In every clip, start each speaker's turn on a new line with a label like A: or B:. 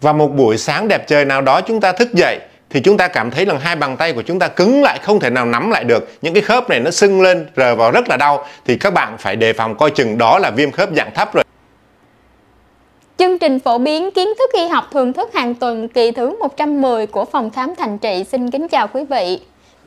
A: Và một buổi sáng đẹp trời nào đó chúng ta thức dậy thì chúng ta cảm thấy là hai bàn tay của chúng ta cứng lại, không thể nào nắm lại được. Những cái khớp này nó sưng lên, rờ vào rất là đau. Thì các bạn phải đề phòng coi chừng đó là viêm khớp dạng thấp rồi.
B: Chương trình phổ biến kiến thức y học thường thức hàng tuần kỳ thứ 110 của Phòng Khám Thành Trị xin kính chào quý vị.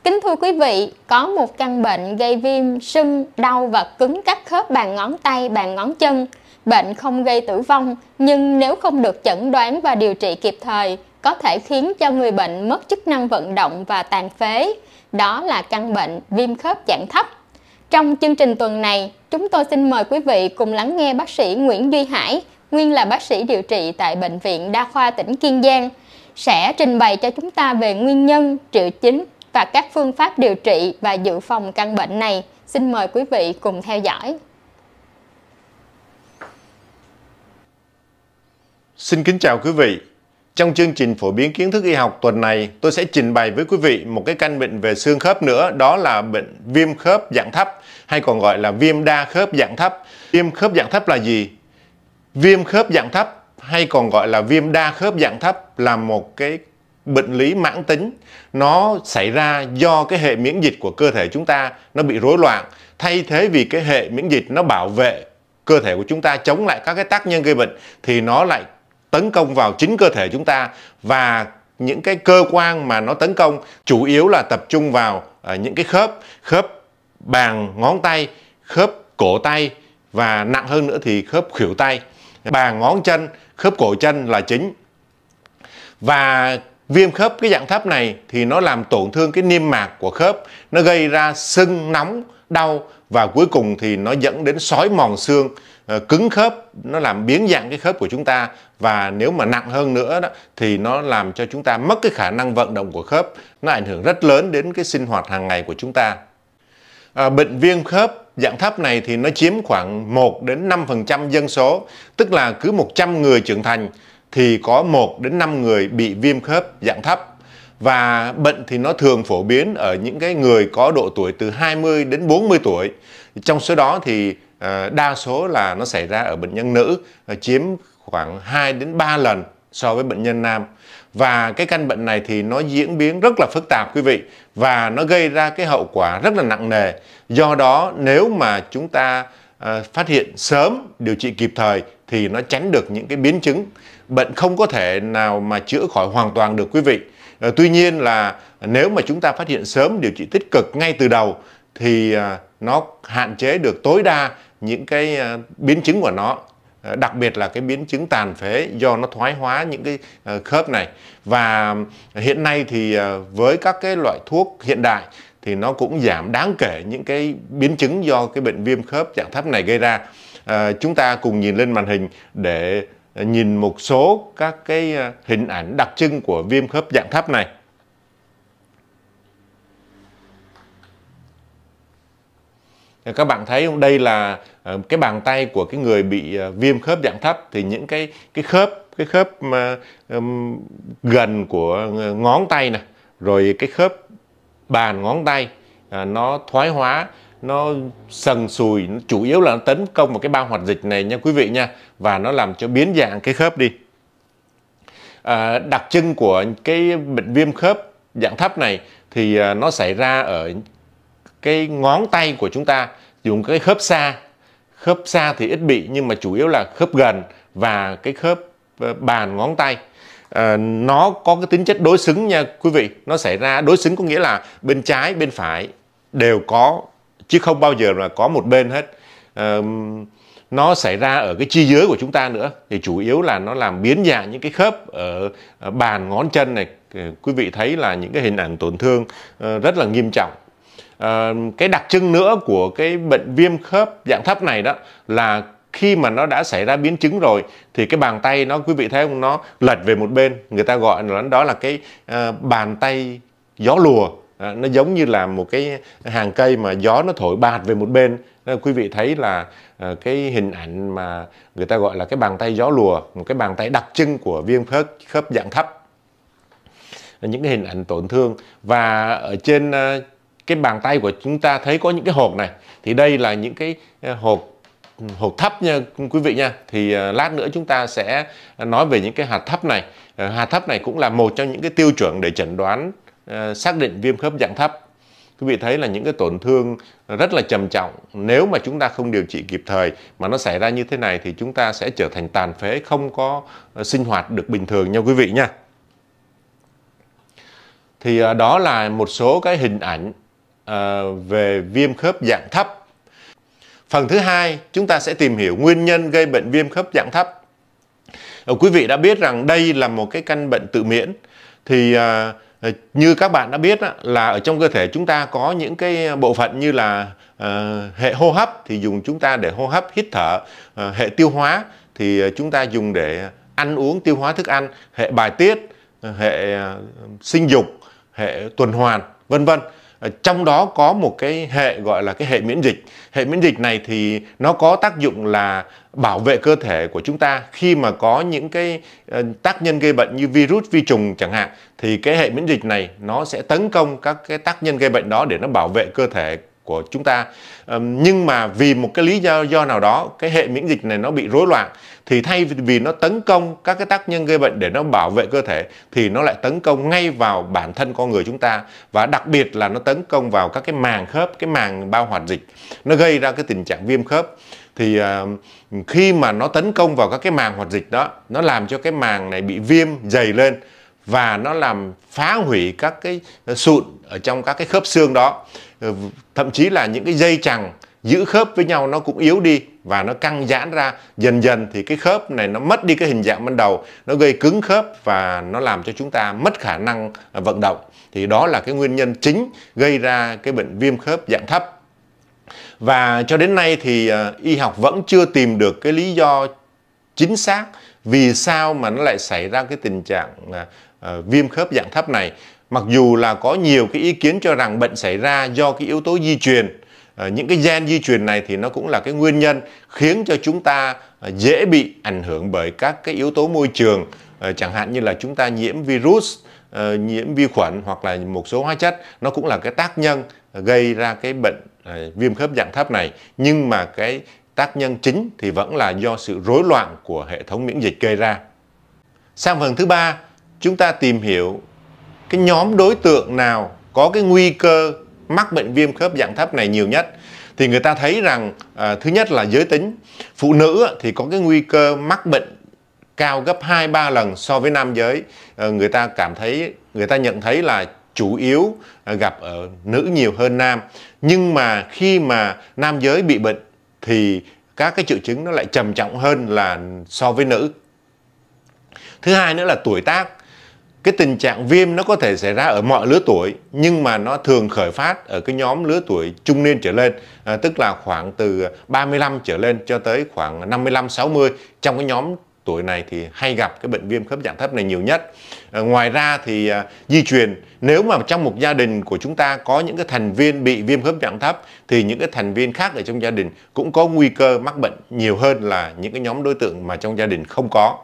B: Kính thưa quý vị, có một căn bệnh gây viêm, sưng, đau và cứng các khớp bàn ngón tay, bàn ngón chân. Bệnh không gây tử vong, nhưng nếu không được chẩn đoán và điều trị kịp thời, có thể khiến cho người bệnh mất chức năng vận động và tàn phế. Đó là căn bệnh viêm khớp dạng thấp. Trong chương trình tuần này, chúng tôi xin mời quý vị cùng lắng nghe bác sĩ Nguyễn Duy Hải, nguyên là bác sĩ điều trị tại Bệnh viện Đa khoa tỉnh Kiên Giang, sẽ trình bày cho chúng ta về nguyên nhân, triệu chứng và các phương pháp điều trị và dự phòng căn bệnh này. Xin mời quý vị cùng theo dõi.
A: Xin kính chào quý vị. Trong chương trình phổ biến kiến thức y học tuần này, tôi sẽ trình bày với quý vị một cái căn bệnh về xương khớp nữa, đó là bệnh viêm khớp dạng thấp, hay còn gọi là viêm đa khớp dạng thấp. Viêm khớp dạng thấp là gì? Viêm khớp dạng thấp hay còn gọi là viêm đa khớp dạng thấp là một cái bệnh lý mãn tính. Nó xảy ra do cái hệ miễn dịch của cơ thể chúng ta nó bị rối loạn. Thay thế vì cái hệ miễn dịch nó bảo vệ cơ thể của chúng ta chống lại các cái tác nhân gây bệnh, thì nó lại tấn công vào chính cơ thể chúng ta. Và những cái cơ quan mà nó tấn công chủ yếu là tập trung vào những cái khớp bàn ngón tay, khớp cổ tay, và nặng hơn nữa thì khớp khuỷu tay, bàn ngón chân, khớp cổ chân là chính. Và viêm khớp cái dạng thấp này thì nó làm tổn thương cái niêm mạc của khớp, nó gây ra sưng, nóng, đau, và cuối cùng thì nó dẫn đến xói mòn xương, cứng khớp, nó làm biến dạng cái khớp của chúng ta. Và nếu mà nặng hơn nữa đó, thì nó làm cho chúng ta mất cái khả năng vận động của khớp, nó ảnh hưởng rất lớn đến cái sinh hoạt hàng ngày của chúng ta. Bệnh viêm khớp dạng thấp này thì nó chiếm khoảng 1 đến 5% dân số, tức là cứ 100 người trưởng thành thì có 1 đến 5 người bị viêm khớp dạng thấp. Và bệnh thì nó thường phổ biến ở những cái người có độ tuổi từ 20 đến 40 tuổi. Trong số đó thì đa số là nó xảy ra ở bệnh nhân nữ, chiếm khoảng 2 đến 3 lần so với bệnh nhân nam. Và cái căn bệnh này thì nó diễn biến rất là phức tạp quý vị, và nó gây ra cái hậu quả rất là nặng nề. Do đó nếu mà chúng ta phát hiện sớm, điều trị kịp thời thì nó tránh được những cái biến chứng. Bệnh không có thể nào mà chữa khỏi hoàn toàn được quý vị. Tuy nhiên là nếu mà chúng ta phát hiện sớm, điều trị tích cực ngay từ đầu thì nó hạn chế được tối đa những cái biến chứng của nó. Đặc biệt là cái biến chứng tàn phế do nó thoái hóa những cái khớp này. Và hiện nay thì với các cái loại thuốc hiện đại thì nó cũng giảm đáng kể những cái biến chứng do cái bệnh viêm khớp dạng thấp này gây ra. Chúng ta cùng nhìn lên màn hình để nhìn một số các cái hình ảnh đặc trưng của viêm khớp dạng thấp này. Các bạn thấy không? Đây là cái bàn tay của cái người bị viêm khớp dạng thấp, thì những cái khớp gần của ngón tay này, rồi cái khớp bàn ngón tay nó thoái hóa, nó sần sùi, chủ yếu là nó tấn công vào cái bao hoạt dịch này nha quý vị nha, và nó làm cho biến dạng cái khớp đi. Đặc trưng của cái bệnh viêm khớp dạng thấp này thì nó xảy ra ở cái ngón tay của chúng ta, dùng cái khớp xa. Khớp xa thì ít bị, nhưng mà chủ yếu là khớp gần và cái khớp bàn ngón tay. Nó có cái tính chất đối xứng nha quý vị. Nó xảy ra đối xứng có nghĩa là bên trái, bên phải đều có, chứ không bao giờ là có một bên hết. Nó xảy ra ở cái chi dưới của chúng ta nữa, thì chủ yếu là nó làm biến dạng những cái khớp ở bàn ngón chân này. Quý vị thấy là những cái hình ảnh tổn thương rất là nghiêm trọng. Cái đặc trưng nữa của cái bệnh viêm khớp dạng thấp này đó là khi mà nó đã xảy ra biến chứng rồi thì cái bàn tay nó, quý vị thấy không, nó lệch về một bên. Người ta gọi là đó là cái bàn tay gió lùa. Nó giống như là một cái hàng cây mà gió nó thổi bạt về một bên. Quý vị thấy là cái hình ảnh mà người ta gọi là cái bàn tay gió lùa, một cái bàn tay đặc trưng của viêm khớp dạng thấp. Những cái hình ảnh tổn thương. Và ở trên cái bàn tay của chúng ta thấy có những cái hột này, thì đây là những cái hột hột thấp nha quý vị nha. Thì lát nữa chúng ta sẽ nói về những cái hạt thấp này. Hạt thấp này cũng là một trong những cái tiêu chuẩn để chẩn đoán xác định viêm khớp dạng thấp. Quý vị thấy là những cái tổn thương rất là trầm trọng, nếu mà chúng ta không điều trị kịp thời mà nó xảy ra như thế này thì chúng ta sẽ trở thành tàn phế, không có sinh hoạt được bình thường nha quý vị nha. Thì đó là một số cái hình ảnh về viêm khớp dạng thấp. Phần thứ hai, chúng ta sẽ tìm hiểu nguyên nhân gây bệnh viêm khớp dạng thấp. Quý vị đã biết rằng đây là một cái căn bệnh tự miễn. Thì như các bạn đã biết là ở trong cơ thể chúng ta có những cái bộ phận như là hệ hô hấp thì dùng chúng ta để hô hấp, hít thở. Hệ tiêu hóa thì chúng ta dùng để ăn uống, tiêu hóa thức ăn. Hệ bài tiết, hệ sinh dục, hệ tuần hoàn, vân vân. Trong đó có một cái hệ gọi là cái hệ miễn dịch. Hệ miễn dịch này thì nó có tác dụng là bảo vệ cơ thể của chúng ta khi mà có những cái tác nhân gây bệnh như virus, vi trùng chẳng hạn, thì cái hệ miễn dịch này nó sẽ tấn công các cái tác nhân gây bệnh đó để nó bảo vệ cơ thể của chúng ta. Nhưng mà vì một cái lý do nào đó cái hệ miễn dịch này nó bị rối loạn, thì thay vì nó tấn công các cái tác nhân gây bệnh để nó bảo vệ cơ thể thì nó lại tấn công ngay vào bản thân con người chúng ta, và đặc biệt là nó tấn công vào các cái màng khớp, cái màng bao hoạt dịch, nó gây ra cái tình trạng viêm khớp. Thì khi mà nó tấn công vào các cái màng hoạt dịch đó, nó làm cho cái màng này bị viêm dày lên và nó làm phá hủy các cái sụn ở trong các cái khớp xương đó. Thậm chí là những cái dây chằng giữ khớp với nhau nó cũng yếu đi và nó căng giãn ra. Dần dần thì cái khớp này nó mất đi cái hình dạng ban đầu, nó gây cứng khớp và nó làm cho chúng ta mất khả năng vận động. Thì đó là cái nguyên nhân chính gây ra cái bệnh viêm khớp dạng thấp. Và cho đến nay thì y học vẫn chưa tìm được cái lý do chính xác vì sao mà nó lại xảy ra cái tình trạng viêm khớp dạng thấp này. Mặc dù là có nhiều cái ý kiến cho rằng bệnh xảy ra do cái yếu tố di truyền. Những cái gen di truyền này thì nó cũng là cái nguyên nhân khiến cho chúng ta dễ bị ảnh hưởng bởi các cái yếu tố môi trường, chẳng hạn như là chúng ta nhiễm virus, nhiễm vi khuẩn hoặc là một số hóa chất, nó cũng là cái tác nhân gây ra cái bệnh viêm khớp dạng thấp này. Nhưng mà cái tác nhân chính thì vẫn là do sự rối loạn của hệ thống miễn dịch gây ra. Sang phần thứ ba, chúng ta tìm hiểu cái nhóm đối tượng nào có cái nguy cơ mắc bệnh viêm khớp dạng thấp này nhiều nhất. Thì người ta thấy rằng thứ nhất là giới tính. Phụ nữ thì có cái nguy cơ mắc bệnh cao gấp 2-3 lần so với nam giới. Người ta nhận thấy là chủ yếu gặp ở nữ nhiều hơn nam. Nhưng mà khi mà nam giới bị bệnh thì các cái triệu chứng nó lại trầm trọng hơn là so với nữ. Thứ hai nữa là tuổi tác. Cái tình trạng viêm nó có thể xảy ra ở mọi lứa tuổi, nhưng mà nó thường khởi phát ở cái nhóm lứa tuổi trung niên trở lên, tức là khoảng từ 35 trở lên cho tới khoảng 55-60. Trong cái nhóm tuổi này thì hay gặp cái bệnh viêm khớp dạng thấp này nhiều nhất. Ngoài ra thì di truyền, nếu mà trong một gia đình của chúng ta có những cái thành viên bị viêm khớp dạng thấp thì những cái thành viên khác ở trong gia đình cũng có nguy cơ mắc bệnh nhiều hơn là những cái nhóm đối tượng mà trong gia đình không có.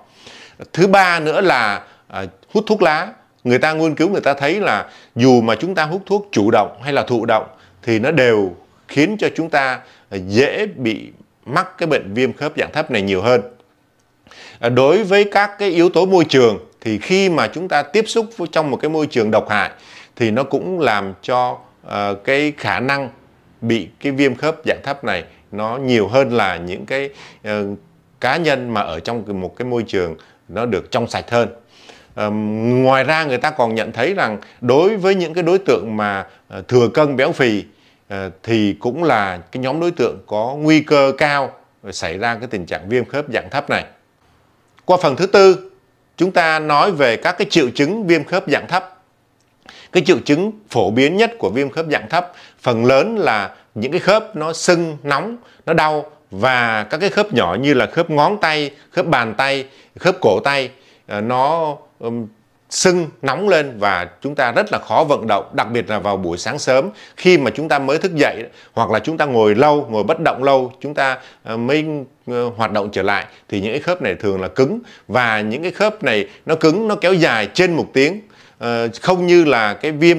A: Thứ ba nữa là hút thuốc lá. Người ta nghiên cứu, người ta thấy là dù mà chúng ta hút thuốc chủ động hay là thụ động thì nó đều khiến cho chúng ta dễ bị mắc cái bệnh viêm khớp dạng thấp này nhiều hơn. Đối với các cái yếu tố môi trường thì khi mà chúng ta tiếp xúc trong một cái môi trường độc hại thì nó cũng làm cho cái khả năng bị cái viêm khớp dạng thấp này nó nhiều hơn là những cái cá nhân mà ở trong một cái môi trường nó được trong sạch hơn. Ngoài ra người ta còn nhận thấy rằng đối với những cái đối tượng mà thừa cân béo phì thì cũng là cái nhóm đối tượng có nguy cơ cao xảy ra cái tình trạng viêm khớp dạng thấp này. Qua phần thứ tư, chúng ta nói về các cái triệu chứng viêm khớp dạng thấp. Cái triệu chứng phổ biến nhất của viêm khớp dạng thấp phần lớn là những cái khớp nó sưng, nóng, nó đau, và các cái khớp nhỏ như là khớp ngón tay, khớp bàn tay, khớp cổ tay nó sưng, nóng lên và chúng ta rất là khó vận động, đặc biệt là vào buổi sáng sớm khi mà chúng ta mới thức dậy hoặc là chúng ta ngồi lâu, ngồi bất động lâu, chúng ta mới hoạt động trở lại thì những cái khớp này thường là cứng, và những cái khớp này nó cứng, nó kéo dài trên 1 tiếng. Không như là cái viêm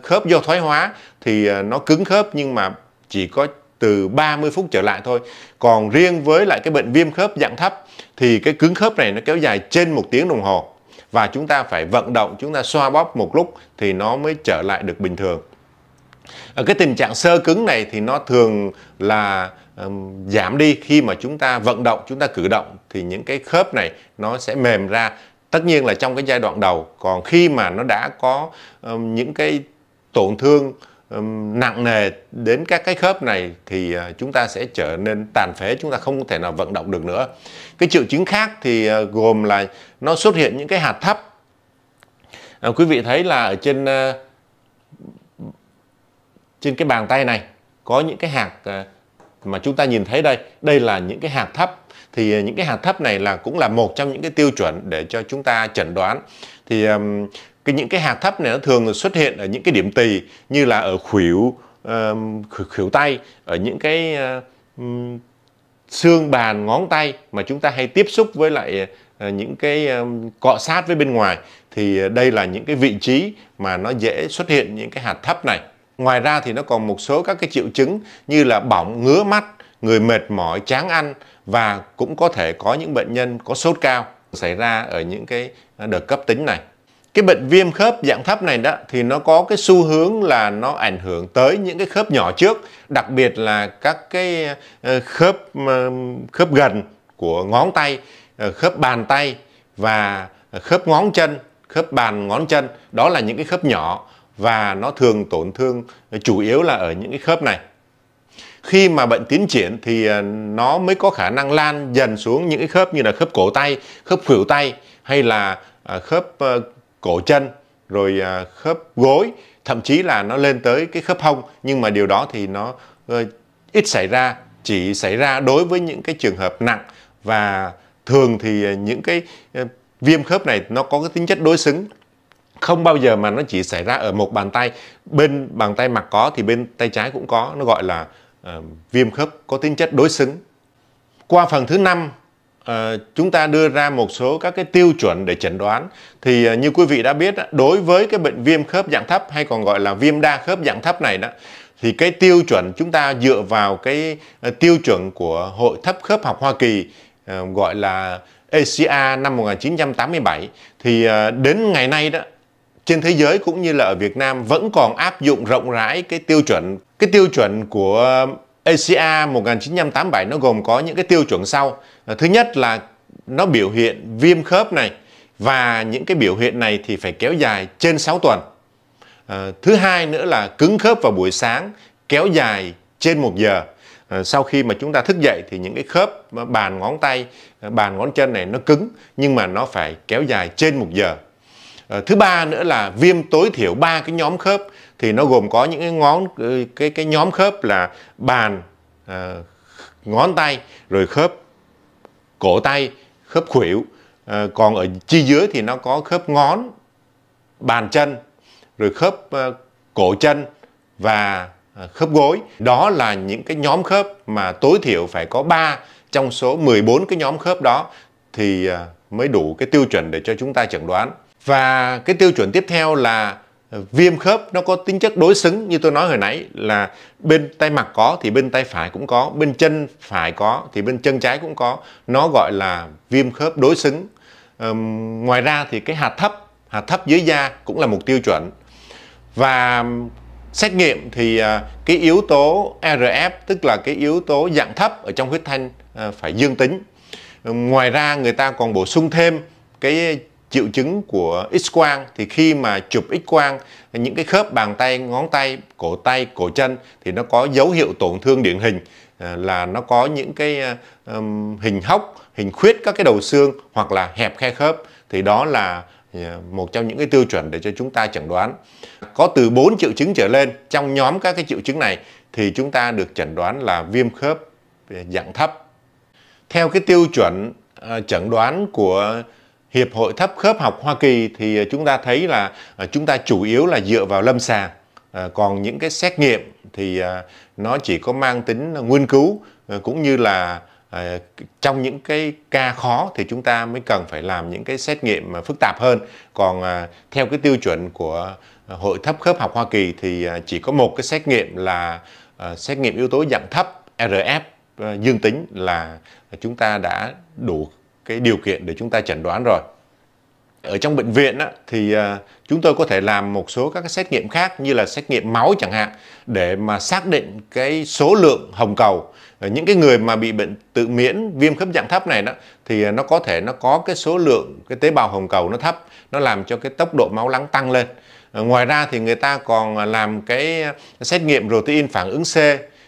A: khớp do thoái hóa thì nó cứng khớp nhưng mà chỉ có từ 30 phút trở lại thôi. Còn riêng với lại cái bệnh viêm khớp dạng thấp thì cái cứng khớp này nó kéo dài trên 1 tiếng đồng hồ. Và chúng ta phải vận động, chúng ta xoa bóp một lúc thì nó mới trở lại được bình thường. Cái tình trạng xơ cứng này thì nó thường là giảm đi khi mà chúng ta vận động, chúng ta cử động thì những cái khớp này nó sẽ mềm ra. Tất nhiên là trong cái giai đoạn đầu. Còn khi mà nó đã có những cái tổn thương nặng nề đến các cái khớp này thì chúng ta sẽ trở nên tàn phế, chúng ta không thể nào vận động được nữa. Cái triệu chứng khác thì gồm là nó xuất hiện những cái hạt thấp. Quý vị thấy là ở trên cái bàn tay này có những cái hạt mà chúng ta nhìn thấy đây. Đây là những cái hạt thấp. Thì những cái hạt thấp này cũng là một trong những cái tiêu chuẩn để cho chúng ta chẩn đoán. Thì những cái hạt thấp này nó thường xuất hiện ở những cái điểm tì, như là ở khuỷu tay, ở những cái xương bàn ngón tay mà chúng ta hay tiếp xúc với lại những cái cọ sát với bên ngoài. Thì đây là những cái vị trí mà nó dễ xuất hiện những cái hạt thấp này. Ngoài ra thì nó còn một số các cái triệu chứng như là bỏng, ngứa mắt, người mệt mỏi, chán ăn, và cũng có thể có những bệnh nhân có sốt cao xảy ra ở những cái đợt cấp tính này. Cái bệnh viêm khớp dạng thấp này đó thì nó có cái xu hướng là nó ảnh hưởng tới những cái khớp nhỏ trước, đặc biệt là các cái khớp gần của ngón tay, khớp bàn tay và khớp ngón chân, khớp bàn ngón chân. Đó là những cái khớp nhỏ và nó thường tổn thương chủ yếu là ở những cái khớp này. Khi mà bệnh tiến triển thì nó mới có khả năng lan dần xuống những cái khớp như là khớp cổ tay, khớp khuỷu tay, hay là khớp cổ chân, rồi khớp gối, thậm chí là nó lên tới cái khớp hông. Nhưng mà điều đó thì nó ít xảy ra, chỉ xảy ra đối với những cái trường hợp nặng. Và thường thì những cái viêm khớp này nó có cái tính chất đối xứng. Không bao giờ mà nó chỉ xảy ra ở một bàn tay. Bên bàn tay mặt có thì bên tay trái cũng có. Nó gọi là viêm khớp có tính chất đối xứng. Qua phần thứ 5, chúng ta đưa ra một số các cái tiêu chuẩn để chẩn đoán. Thì như quý vị đã biết, đối với cái bệnh viêm khớp dạng thấp hay còn gọi là viêm đa khớp dạng thấp này đó, thì cái tiêu chuẩn chúng ta dựa vào cái tiêu chuẩn của Hội Thấp Khớp Học Hoa Kỳ, gọi là ACA năm 1987. Thì đến ngày nay đó, trên thế giới cũng như là ở Việt Nam vẫn còn áp dụng rộng rãi cái tiêu chuẩn. Cái tiêu chuẩn của ACA 1987 nó gồm có những cái tiêu chuẩn sau. Thứ nhất là nó biểu hiện viêm khớp này, và những cái biểu hiện này thì phải kéo dài trên 6 tuần. Thứ hai nữa là cứng khớp vào buổi sáng kéo dài trên 1 giờ. Sau khi mà chúng ta thức dậy thì những cái khớp bàn ngón tay, bàn ngón chân này nó cứng, nhưng mà nó phải kéo dài trên 1 giờ. Thứ ba nữa là viêm tối thiểu 3 cái nhóm khớp. Thì nó gồm có những cái nhóm khớp là bàn, ngón tay, rồi khớp cổ tay, khớp khuỷu. Còn ở chi dưới thì nó có khớp ngón, bàn chân, rồi khớp cổ chân và khớp gối. Đó là những cái nhóm khớp mà tối thiểu phải có 3 trong số 14 cái nhóm khớp đó thì mới đủ cái tiêu chuẩn để cho chúng ta chẩn đoán. Và cái tiêu chuẩn tiếp theo là viêm khớp nó có tính chất đối xứng. Như tôi nói hồi nãy là bên tay mặt có thì bên tay phải cũng có, bên chân phải có thì bên chân trái cũng có. Nó gọi là viêm khớp đối xứng. Ngoài ra thì cái hạt thấp dưới da cũng là một tiêu chuẩn. Và xét nghiệm thì cái yếu tố RF, tức là cái yếu tố dạng thấp ở trong huyết thanh phải dương tính. Ngoài ra người ta còn bổ sung thêm cái triệu chứng của X-quang. Thì khi mà chụp X-quang những cái khớp bàn tay, ngón tay, cổ chân thì nó có dấu hiệu tổn thương điển hình là nó có những cái hình hốc, hình khuyết các cái đầu xương hoặc là hẹp khe khớp. Thì đó là một trong những cái tiêu chuẩn để cho chúng ta chẩn đoán. Có từ 4 triệu chứng trở lên trong nhóm các cái triệu chứng này thì chúng ta được chẩn đoán là viêm khớp dạng thấp. Theo cái tiêu chuẩn chẩn đoán của Hiệp hội Thấp Khớp Học Hoa Kỳ thì chúng ta thấy là chúng ta chủ yếu là dựa vào lâm sàng. Còn những cái xét nghiệm thì nó chỉ có mang tính nghiên cứu, cũng như là trong những cái ca khó thì chúng ta mới cần phải làm những cái xét nghiệm phức tạp hơn. Còn theo cái tiêu chuẩn của Hội Thấp Khớp Học Hoa Kỳ thì chỉ có một cái xét nghiệm là xét nghiệm yếu tố dạng thấp RF dương tính là chúng ta đã đủ cái điều kiện để chúng ta chẩn đoán rồi. Ở trong bệnh viện thì chúng tôi có thể làm một số các cái xét nghiệm khác như là xét nghiệm máu chẳng hạn để mà xác định cái số lượng hồng cầu. Những cái người mà bị bệnh tự miễn viêm khớp dạng thấp này thì nó có thể nó có cái số lượng cái tế bào hồng cầu nó thấp, nó làm cho cái tốc độ máu lắng tăng lên. Ngoài ra thì người ta còn làm cái xét nghiệm protein phản ứng C,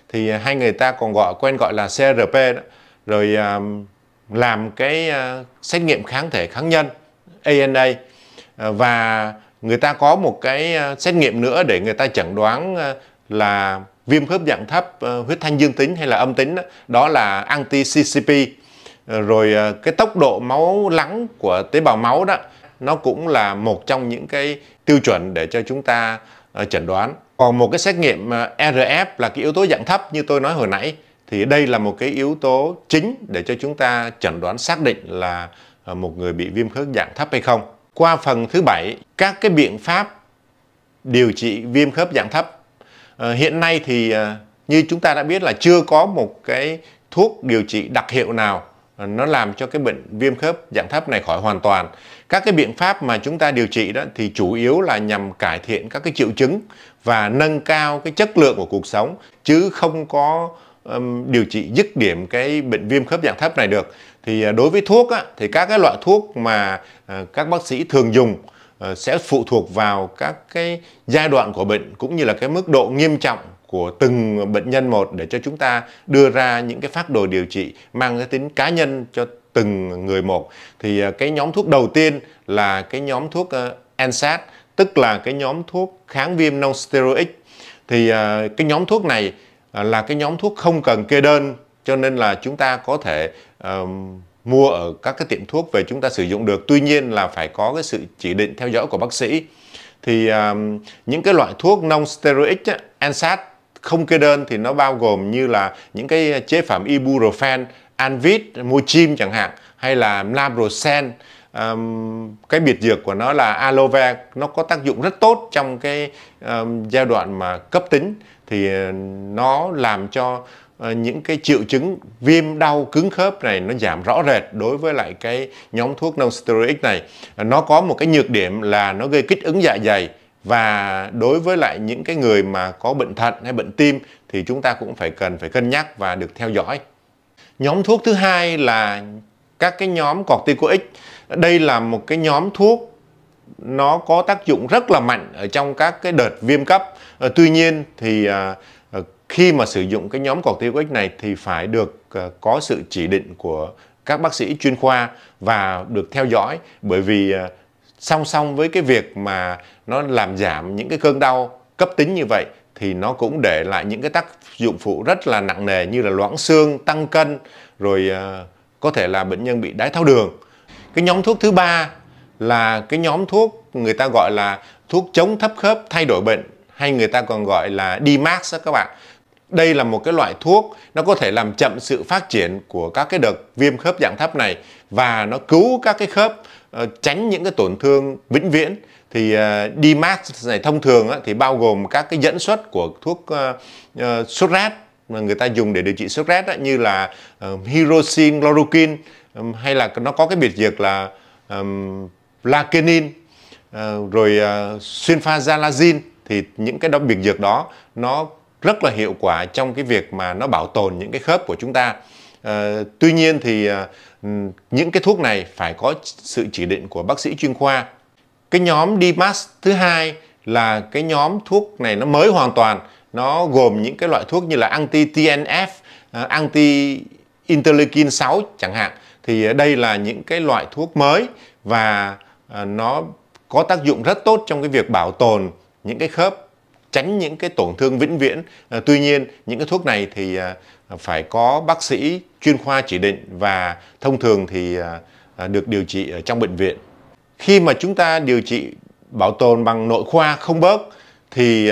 A: thì hay người ta còn quen gọi là CRP đó. Rồi làm cái xét nghiệm kháng thể kháng nhân ANA, và người ta có một cái xét nghiệm nữa để người ta chẩn đoán là viêm khớp dạng thấp huyết thanh dương tính hay là âm tính, đó là anti-CCP. Rồi cái tốc độ máu lắng của tế bào máu đó, nó cũng là một trong những cái tiêu chuẩn để cho chúng ta chẩn đoán. Còn một cái xét nghiệm RF là cái yếu tố dạng thấp như tôi nói hồi nãy, thì đây là một cái yếu tố chính để cho chúng ta chẩn đoán xác định là một người bị viêm khớp dạng thấp hay không. Qua phần thứ 7, các cái biện pháp điều trị viêm khớp dạng thấp. Hiện nay thì như chúng ta đã biết là chưa có một cái thuốc điều trị đặc hiệu nào nó làm cho cái bệnh viêm khớp dạng thấp này khỏi hoàn toàn. Các cái biện pháp mà chúng ta điều trị đó thì chủ yếu là nhằm cải thiện các cái triệu chứng và nâng cao cái chất lượng của cuộc sống, chứ không có điều trị dứt điểm cái bệnh viêm khớp dạng thấp này được. Thì đối với thuốc thì các cái loại thuốc mà các bác sĩ thường dùng sẽ phụ thuộc vào các cái giai đoạn của bệnh cũng như là cái mức độ nghiêm trọng của từng bệnh nhân một để cho chúng ta đưa ra những cái phác đồ điều trị mang cái tính cá nhân cho từng người một. Thì cái nhóm thuốc đầu tiên là cái nhóm thuốc NSAID, tức là cái nhóm thuốc kháng viêm non-steroid. Thì cái nhóm thuốc này là cái nhóm thuốc không cần kê đơn, cho nên là chúng ta có thể mua ở các cái tiệm thuốc về chúng ta sử dụng được. Tuy nhiên là phải có cái sự chỉ định theo dõi của bác sĩ. Thì những cái loại thuốc non-steroid NSAID không kê đơn thì nó bao gồm như là những cái chế phẩm ibuprofen, Anvit, Mochim chẳng hạn, hay là Naproxen. Cái biệt dược của nó là aloe vera, nó có tác dụng rất tốt trong cái giai đoạn mà cấp tính, thì nó làm cho những cái triệu chứng viêm đau cứng khớp này nó giảm rõ rệt đối với lại cái nhóm thuốc non-steroid này. Nó có một cái nhược điểm là nó gây kích ứng dạ dày, và đối với lại những cái người mà có bệnh thận hay bệnh tim thì chúng ta cũng cần phải cân nhắc và được theo dõi. Nhóm thuốc thứ hai là các cái nhóm corticoid. Đây là một cái nhóm thuốc nó có tác dụng rất là mạnh ở trong các cái đợt viêm cấp. Tuy nhiên thì khi mà sử dụng cái nhóm corticoid này thì phải được có sự chỉ định của các bác sĩ chuyên khoa và được theo dõi, bởi vì song song với cái việc mà nó làm giảm những cái cơn đau cấp tính như vậy thì nó cũng để lại những cái tác dụng phụ rất là nặng nề như là loãng xương, tăng cân, rồi có thể là bệnh nhân bị đái tháo đường. Cái nhóm thuốc thứ ba là cái nhóm thuốc người ta gọi là thuốc chống thấp khớp thay đổi bệnh, hay người ta còn gọi là DMARD các bạn. Đây là một cái loại thuốc nó có thể làm chậm sự phát triển của các cái đợt viêm khớp dạng thấp này, và nó cứu các cái khớp, tránh những cái tổn thương vĩnh viễn. Thì DMARD này thông thường thì bao gồm các cái dẫn xuất của thuốc sốt rét mà người ta dùng để điều trị sốt rét như là Hyoscine, Chloroquine, hay là nó có cái biệt dược là Plaquenil, rồi Sulfasalazine. Thì những cái biệt dược đó nó rất là hiệu quả trong cái việc mà nó bảo tồn những cái khớp của chúng ta. Tuy nhiên thì những cái thuốc này phải có sự chỉ định của bác sĩ chuyên khoa. Cái nhóm DMARD thứ hai là cái nhóm thuốc này nó mới hoàn toàn. Nó gồm những cái loại thuốc như là anti-TNF, anti-interleukin 6 chẳng hạn. Thì đây là những cái loại thuốc mới và nó có tác dụng rất tốt trong cái việc bảo tồn những cái khớp, tránh những cái tổn thương vĩnh viễn. Tuy nhiên những cái thuốc này thì phải có bác sĩ chuyên khoa chỉ định và thông thường thì được điều trị ở trong bệnh viện. Khi mà chúng ta điều trị bảo tồn bằng nội khoa không bớt thì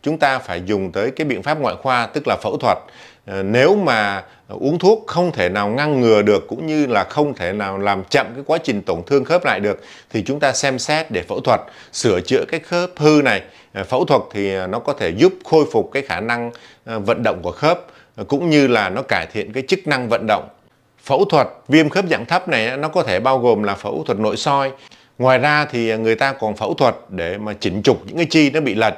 A: chúng ta phải dùng tới cái biện pháp ngoại khoa, tức là phẫu thuật. Nếu mà uống thuốc không thể nào ngăn ngừa được cũng như là không thể nào làm chậm cái quá trình tổn thương khớp lại được thì chúng ta xem xét để phẫu thuật sửa chữa cái khớp hư này. Phẫu thuật thì nó có thể giúp khôi phục cái khả năng vận động của khớp cũng như là nó cải thiện cái chức năng vận động. Phẫu thuật viêm khớp dạng thấp này nó có thể bao gồm là phẫu thuật nội soi. Ngoài ra thì người ta còn phẫu thuật để mà chỉnh trục những cái chi nó bị lệch,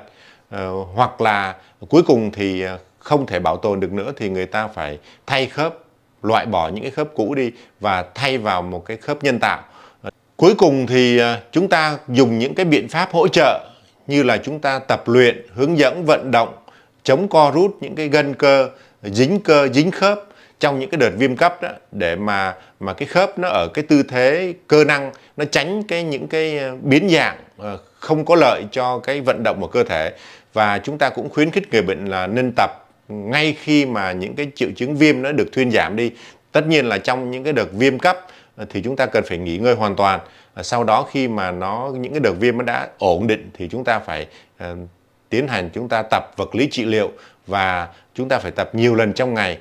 A: hoặc là cuối cùng thì không thể bảo tồn được nữa thì người ta phải thay khớp, loại bỏ những cái khớp cũ đi và thay vào một cái khớp nhân tạo. Cuối cùng thì chúng ta dùng những cái biện pháp hỗ trợ như là chúng ta tập luyện, hướng dẫn vận động, chống co rút những cái gân cơ, dính khớp trong những cái đợt viêm cấp đó, để mà cái khớp nó ở cái tư thế cơ năng, nó tránh những cái biến dạng không có lợi cho cái vận động của cơ thể. Và chúng ta cũng khuyến khích người bệnh là nên tập ngay khi mà những cái triệu chứng viêm nó được thuyên giảm đi. Tất nhiên là trong những cái đợt viêm cấp thì chúng ta cần phải nghỉ ngơi hoàn toàn. Sau đó khi mà những cái đợt viêm nó đã ổn định thì chúng ta phải tiến hành chúng ta tập vật lý trị liệu, và chúng ta phải tập nhiều lần trong ngày,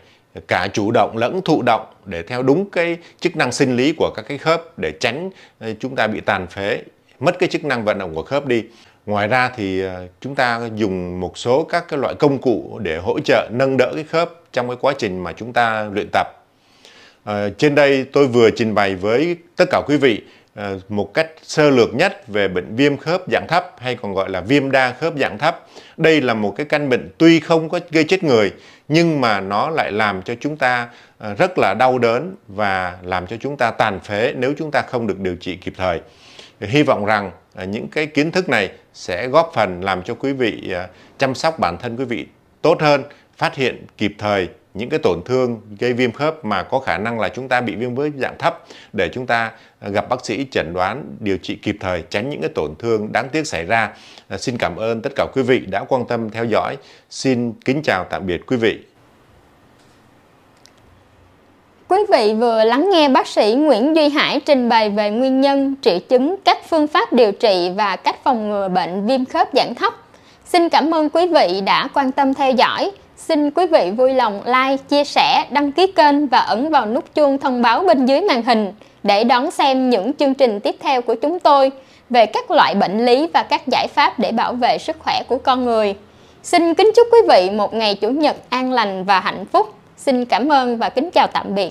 A: cả chủ động lẫn thụ động, để theo đúng cái chức năng sinh lý của các cái khớp, để tránh chúng ta bị tàn phế, mất cái chức năng vận động của khớp đi. Ngoài ra thì chúng ta dùng một số các cái loại công cụ để hỗ trợ nâng đỡ cái khớp trong cái quá trình mà chúng ta luyện tập. Trên đây tôi vừa trình bày với tất cả quý vị một cách sơ lược nhất về bệnh viêm khớp dạng thấp, hay còn gọi là viêm đa khớp dạng thấp. Đây là một cái căn bệnh tuy không có gây chết người nhưng mà nó lại làm cho chúng ta rất là đau đớn và làm cho chúng ta tàn phế nếu chúng ta không được điều trị kịp thời. Hy vọng rằng những cái kiến thức này sẽ góp phần làm cho quý vị chăm sóc bản thân quý vị tốt hơn, phát hiện kịp thời những cái tổn thương gây viêm khớp mà có khả năng là chúng ta bị viêm khớp dạng thấp, để chúng ta gặp bác sĩ chẩn đoán điều trị kịp thời, tránh những cái tổn thương đáng tiếc xảy ra. Xin cảm ơn tất cả quý vị đã quan tâm theo dõi. Xin kính chào tạm biệt quý vị.
B: Quý vị vừa lắng nghe bác sĩ Nguyễn Duy Hải trình bày về nguyên nhân, triệu chứng, cách phương pháp điều trị và cách phòng ngừa bệnh viêm khớp dạng thấp. Xin cảm ơn quý vị đã quan tâm theo dõi. Xin quý vị vui lòng like, chia sẻ, đăng ký kênh và ấn vào nút chuông thông báo bên dưới màn hình để đón xem những chương trình tiếp theo của chúng tôi về các loại bệnh lý và các giải pháp để bảo vệ sức khỏe của con người. Xin kính chúc quý vị một ngày Chủ nhật an lành và hạnh phúc. Xin cảm ơn và kính chào tạm biệt.